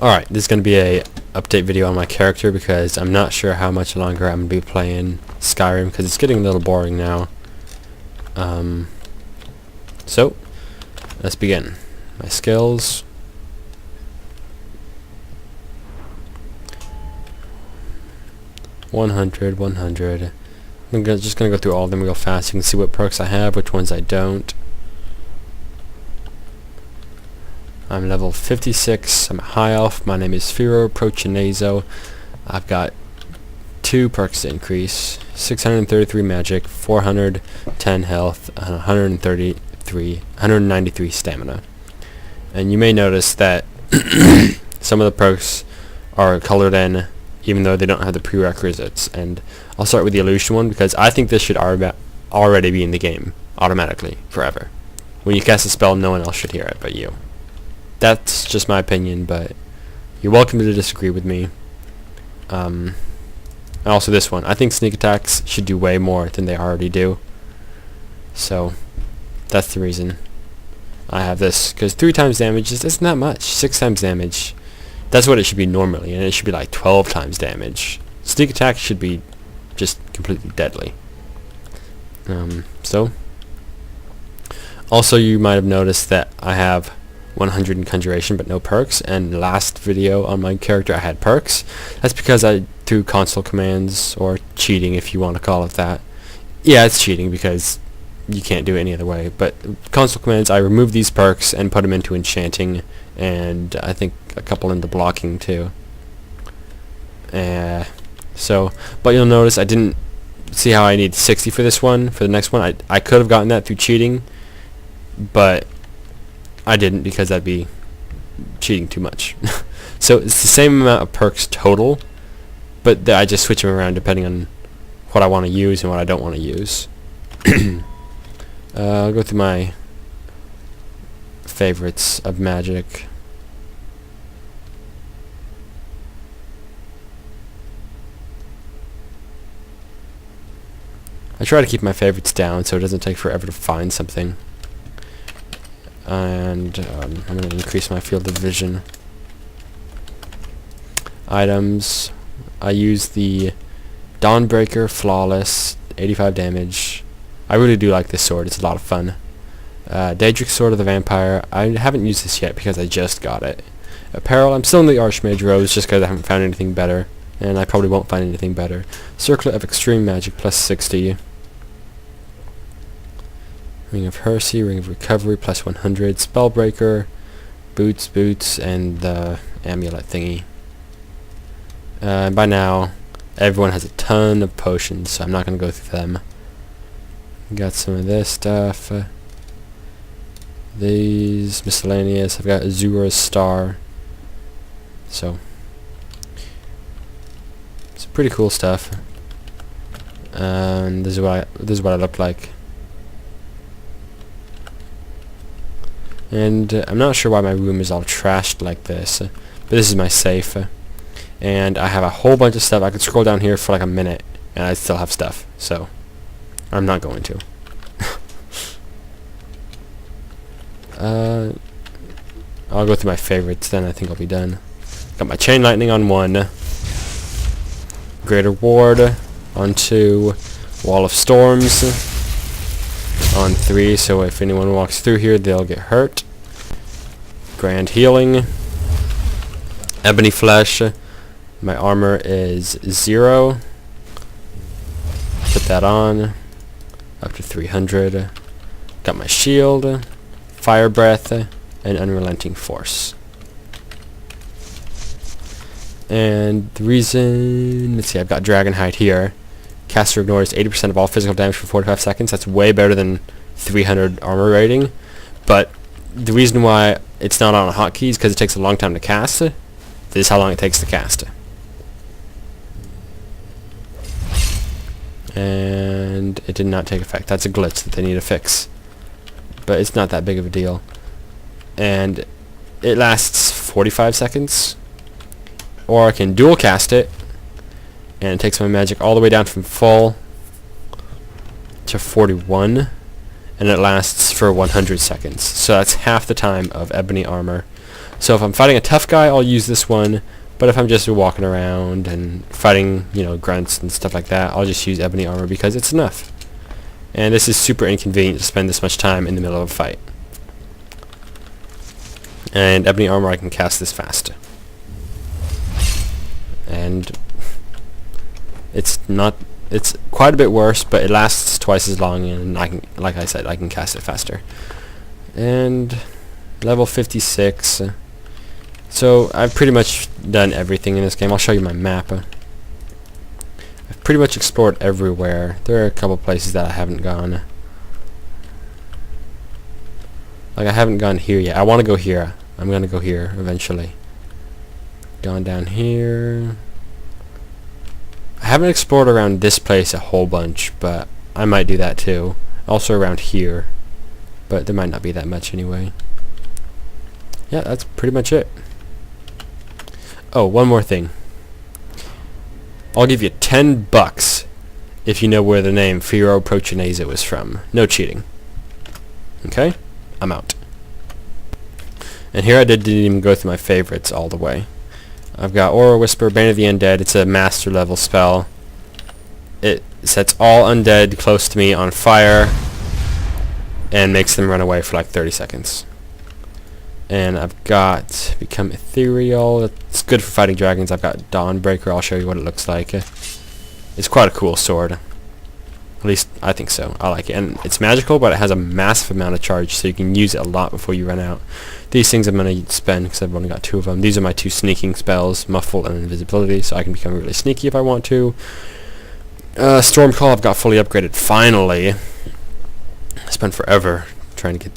Alright, this is going to be a update video on my character because I'm not sure how much longer I'm going to be playing Skyrim because it's getting a little boring now. So, let's begin. My skills. $100. I'm just going to go through all of them real fast. You can see what perks I have, which ones I don't. I'm level 56. I'm a high elf. My name is Firo Prochinazo. I've got 2 perks to increase, 633 magic, 410 health, and 193 stamina. And you may notice that some of the perks are colored in even though they don't have the prerequisites. And I'll start with the illusion one because I think this should already be in the game automatically forever. When you cast a spell, no one else should hear it but you. That's just my opinion, but you're welcome to disagree with me. And also this one. I think sneak attacks should do way more than they already do. So, that's the reason I have this. Because 3 times damage isn't that much. 6 times damage, that's what it should be normally. And it should be like 12 times damage. Sneak attack should be just completely deadly. Also you might have noticed that I have 100 in conjuration but no perks, and last video on my character I had perks. That's because I threw console commands, or cheating if you want to call it that. Yeah, it's cheating because you can't do it any other way, but console commands, I removed these perks and put them into enchanting, and I think a couple into blocking too. But you'll notice I didn't see how I need 60 for this one. For the next one I could have gotten that through cheating, but I didn't because that'd be cheating too much. So it's the same amount of perks total, but I just switch them around depending on what I want to use and what I don't want to use. I'll go through my favorites of magic. I try to keep my favorites down so it doesn't take forever to find something. And I'm going to increase my field of vision. Items. I use the Dawnbreaker Flawless, 85 damage. I really do like this sword, it's a lot of fun. Daedric Sword of the Vampire. I haven't used this yet because I just got it. Apparel, I'm still in the Archmage Rose just because I haven't found anything better. And I probably won't find anything better. Circlet of Extreme Magic, plus 60. Ring of Hersey, Ring of Recovery, plus 100. Spellbreaker, Boots, and the Amulet thingy. By now, everyone has a ton of potions, so I'm not going to go through them. Got some of this stuff. These, miscellaneous. I've got Azura's Star. So, it's pretty cool stuff. And this is what I look like. And I'm not sure why my room is all trashed like this, but this is my safe. And I have a whole bunch of stuff. I could scroll down here for like a minute, and I still have stuff. So, I'm not going to. I'll go through my favorites, then I think I'll be done. Got my Chain Lightning on 1. Greater Ward on 2. Wall of Storms on 3, so if anyone walks through here they'll get hurt. Grand Healing. Ebony Flesh. My armor is 0. Put that on. Up to 300. Got my shield. Fire Breath. And Unrelenting Force. And the reason... let's see, I've got Dragonhide here. Caster ignores 80% of all physical damage for 45 seconds. That's way better than 300 armor rating. But the reason why it's not on a hotkey is because it takes a long time to cast. This is how long it takes to cast. And it did not take effect. That's a glitch that they need to fix. But it's not that big of a deal. And it lasts 45 seconds. Or I can dual cast it. And it takes my magic all the way down from full to 41, and it lasts for 100 seconds. So that's half the time of ebony armor. So if I'm fighting a tough guy, I'll use this one. But if I'm just walking around and fighting, grunts and stuff like that, I'll just use ebony armor because it's enough. And this is super inconvenient to spend this much time in the middle of a fight. And ebony armor, I can cast this fast. And it's quite a bit worse, but it lasts twice as long, and like I said, I can cast it faster. And level 56. So I've pretty much done everything in this game. I'll show you my map. I've pretty much explored everywhere. There are a couple places that I haven't gone. Like I haven't gone here yet. I want to go here. I'm going to go here eventually. Gone down here. I haven't explored around this place a whole bunch, but I might do that too. Also around here. But there might not be that much anyway. Yeah, that's pretty much it. Oh, one more thing. I'll give you $10 if you know where the name Firo Prochinese was from. No cheating. Okay? I'm out. And here I didn't even go through my favorites all the way. I've got Aura Whisper, Bane of the Undead. It's a master level spell. It sets all undead close to me on fire and makes them run away for like 30 seconds. And I've got Become Ethereal. It's good for fighting dragons. I've got Dawnbreaker. I'll show you what it looks like. It's quite a cool sword. At least I think so. I like it. And it's magical, but it has a massive amount of charge, so you can use it a lot before you run out. These things I'm going to spend because I've only got 2 of them. These are my 2 sneaking spells, Muffle and Invisibility, so I can become really sneaky if I want to. Stormcall I've got fully upgraded, finally. I spent forever trying to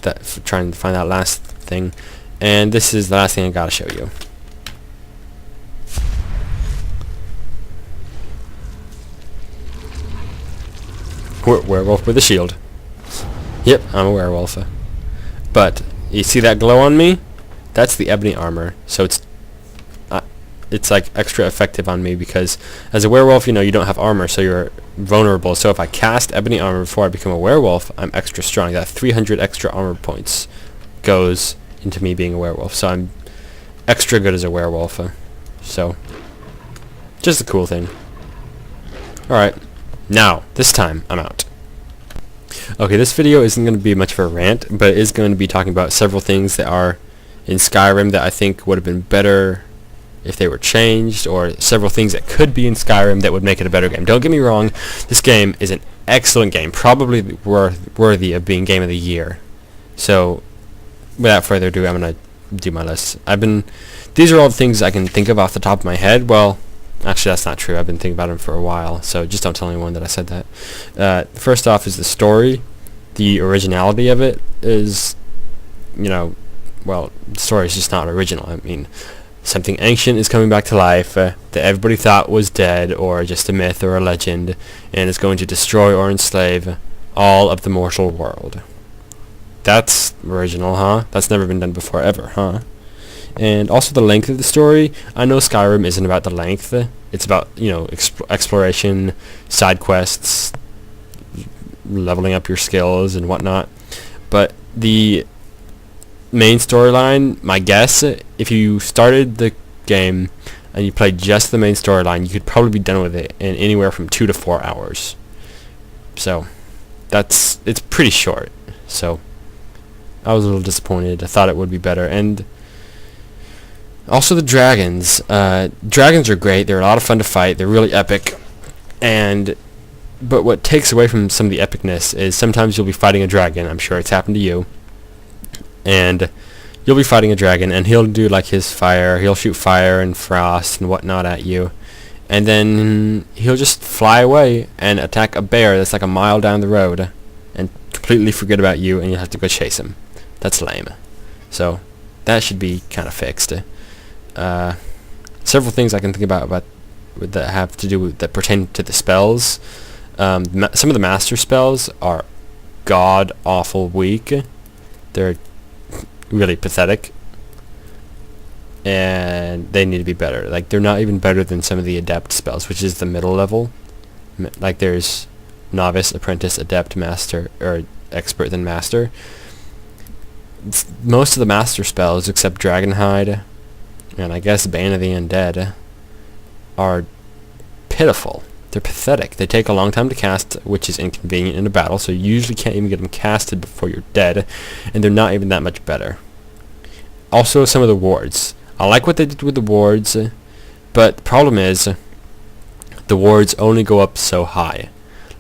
find that last thing. And this is the last thing I gotta show you. Werewolf with a shield. Yep, I'm a werewolf. But you see that glow on me? That's the ebony armor. So it's like extra effective on me because as a werewolf, you don't have armor, so you're vulnerable. So if I cast ebony armor before I become a werewolf, I'm extra strong. That 300 extra armor points goes into me being a werewolf, so I'm extra good as a werewolf. So just a cool thing. Alright, now this time I'm out. Okay, this video isn't going to be much of a rant, but it is going to be talking about several things that are in Skyrim that I think would have been better if they were changed, or several things that could be in Skyrim that would make it a better game. Don't get me wrong, this game is an excellent game, probably worthy of being Game of the Year. So without further ado, I'm going to do my list. These are all the things I can think of off the top of my head. Well, actually that's not true. I've been thinking about them for a while, so just don't tell anyone that I said that. First off is the story. The originality of it is, well, the story is just not original. I mean, something ancient is coming back to life that everybody thought was dead or just a myth or a legend, and is going to destroy or enslave all of the mortal world. That's original, huh? That's never been done before, ever, huh? And also the length of the story. I know Skyrim isn't about the length. It's about, exploration, side quests, leveling up your skills and whatnot. But the main storyline, my guess, if you started the game and you played just the main storyline, you could probably be done with it in anywhere from 2 to 4 hours. So it's pretty short. So I was a little disappointed. I thought it would be better. And also the dragons. Dragons are great. They're a lot of fun to fight. They're really epic. But what takes away from some of the epicness is sometimes you'll be fighting a dragon. I'm sure it's happened to you. And you'll be fighting a dragon, and he'll do like his fire. He'll shoot fire and frost and whatnot at you. And then he'll just fly away and attack a bear that's like a mile down the road and completely forget about you, and you'll have to go chase him. That's lame. So that should be kind of fixed. Several things I can think about that have to do with, that pertain to the spells. Some of the master spells are god awful weak. They're really pathetic, and they need to be better. Like, they're not even better than some of the adept spells, which is the middle level. Like, there's novice, apprentice, adept, master, or expert, then master. most of the master spells, except Dragonhide, and I guess Bane of the Undead, are pitiful. They're pathetic. They take a long time to cast, which is inconvenient in a battle, so you usually can't even get them casted before you're dead, and they're not even that much better. Also, some of the wards. I like what they did with the wards, but the problem is the wards only go up so high.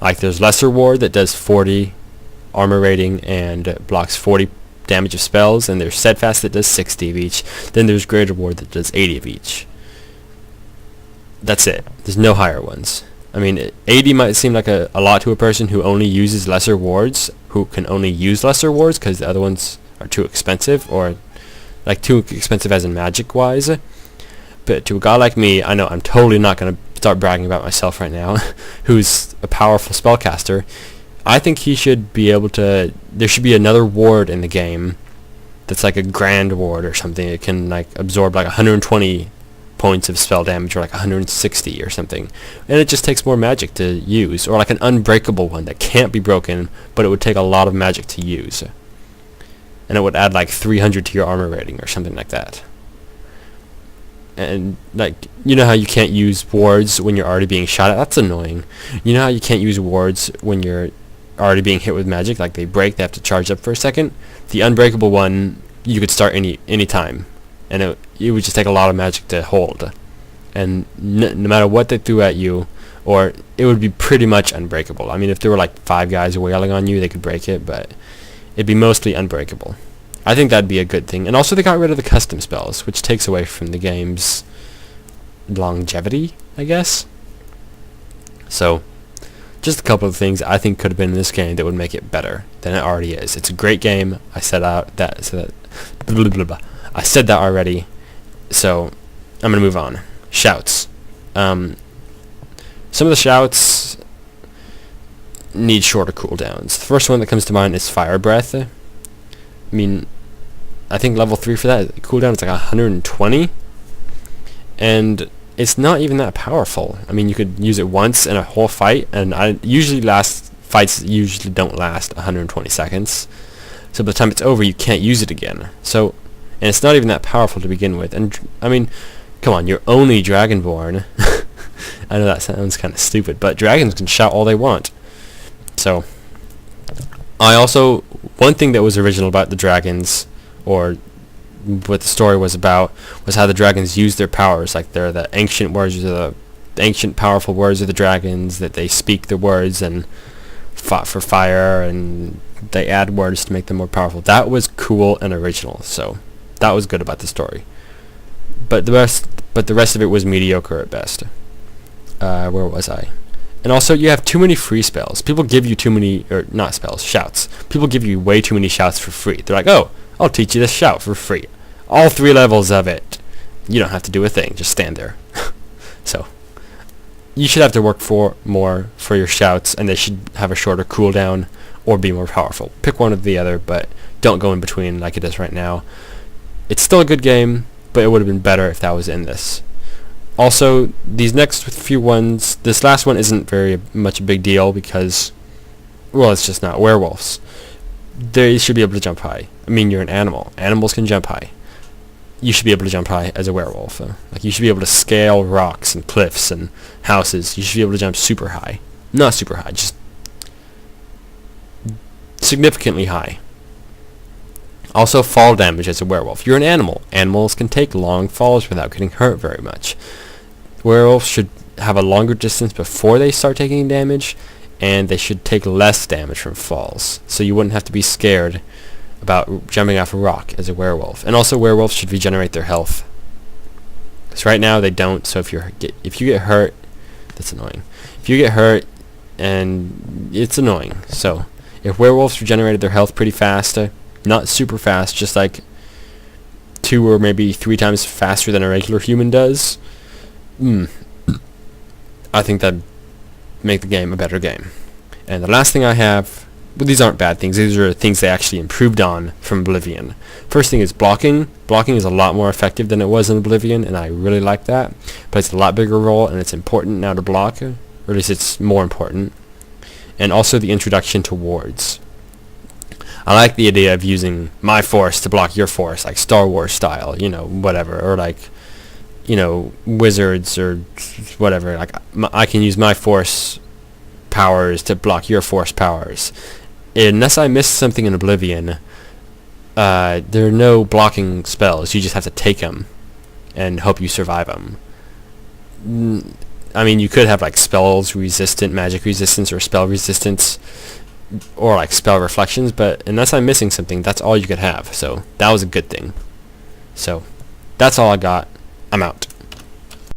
Like, there's Lesser Ward that does 40 armor rating and blocks 40 damage of spells, and there's Steadfast that does 60 of each. Then there's Greater Ward that does 80 of each. That's it. There's no higher ones. I mean, 80 might seem like a lot to a person who only uses lesser wards, who can only use lesser wards because the other ones are too expensive, or like too expensive as in magic wise. But to a guy like me, I know I'm totally not going to start bragging about myself right now, who's a powerful spellcaster. I think he should be able to, there should be another ward in the game that's like a grand ward or something. It can like absorb like 120 points of spell damage, or like 160 or something, and it just takes more magic to use, or like an unbreakable one that can't be broken, but it would take a lot of magic to use, and it would add like 300 to your armor rating or something like that. And like, you know how you can't use wards when you're already being shot at? That's annoying. You know how you can't use wards when you're already being hit with magic? Like, they break, they have to charge up for a second. The unbreakable one, you could start any time, and it would just take a lot of magic to hold. And no matter what they threw at you, or it would be pretty much unbreakable. I mean, if there were like 5 guys wailing on you, they could break it, but it'd be mostly unbreakable. I think that'd be a good thing. And also, they got rid of the custom spells, which takes away from the game's longevity, I guess. So, just a couple of things I think could have been in this game that would make it better than it already is. It's a great game. I said that already. So, I'm going to move on. Shouts. Some of the shouts need shorter cooldowns. The first one that comes to mind is Fire Breath. I mean, I think level 3 for that cooldown is like 120, and it's not even that powerful. I mean, you could use it once in a whole fight, and fights usually don't last 120 seconds, so by the time it's over, you can't use it again. So, and it's not even that powerful to begin with. And I mean, come on, you're only Dragonborn. I know that sounds kind of stupid, but dragons can shout all they want. So, one thing that was original about the dragons, or what the story was about, was how the dragons use their powers. Like, they're the ancient words, the ancient powerful words of the dragons, that they speak the words and fought for fire, and they add words to make them more powerful. That was cool and original, so that was good about the story. But the rest of it was mediocre at best. Where was I? And also, you have too many free spells. People give you too many, or not spells, shouts. People give you way too many shouts for free. They're like, oh, I'll teach you this shout for free. All 3 levels of it. You don't have to do a thing. Just stand there. So, you should have to work more for your shouts, and they should have a shorter cooldown or be more powerful. Pick one or the other, but don't go in between like it is right now. It's still a good game, but it would have been better if that was in this. Also, these next few ones, this last one isn't very much a big deal because, well, it's just not werewolves. They should be able to jump high. I mean, you're an animal. Animals can jump high. You should be able to jump high as a werewolf. Like, you should be able to scale rocks and cliffs and houses. You should be able to jump super high. Not super high, just significantly high. Also, fall damage as a werewolf. You're an animal. Animals can take long falls without getting hurt very much. Werewolves should have a longer distance before they start taking damage, and they should take less damage from falls, so you wouldn't have to be scared about jumping off a rock as a werewolf. And also, werewolves should regenerate their health, because right now they don't. So if you get hurt, that's annoying. If you get hurt, and it's annoying. So if werewolves regenerated their health pretty fast, not super fast, just like 2 or maybe 3 times faster than a regular human does, I think that'd make the game a better game. And the last thing I have, well, these aren't bad things. These are things they actually improved on from Oblivion. First thing is blocking. Blocking is a lot more effective than it was in Oblivion, and I really like that. But it's a lot bigger role, and it's important now to block, or at least it's more important. And also the introduction to wards. I like the idea of using my force to block your force, like Star Wars style, whatever, or like, wizards or whatever. Like I can use my force powers to block your force powers. Unless I missed something in Oblivion, there are no blocking spells. You just have to take them and hope you survive them. I mean, you could have like spells resistant, magic resistance, or spell resistance, or like spell reflections, but unless I'm missing something, that's all you could have. So that was a good thing. So that's all I got. I'm out.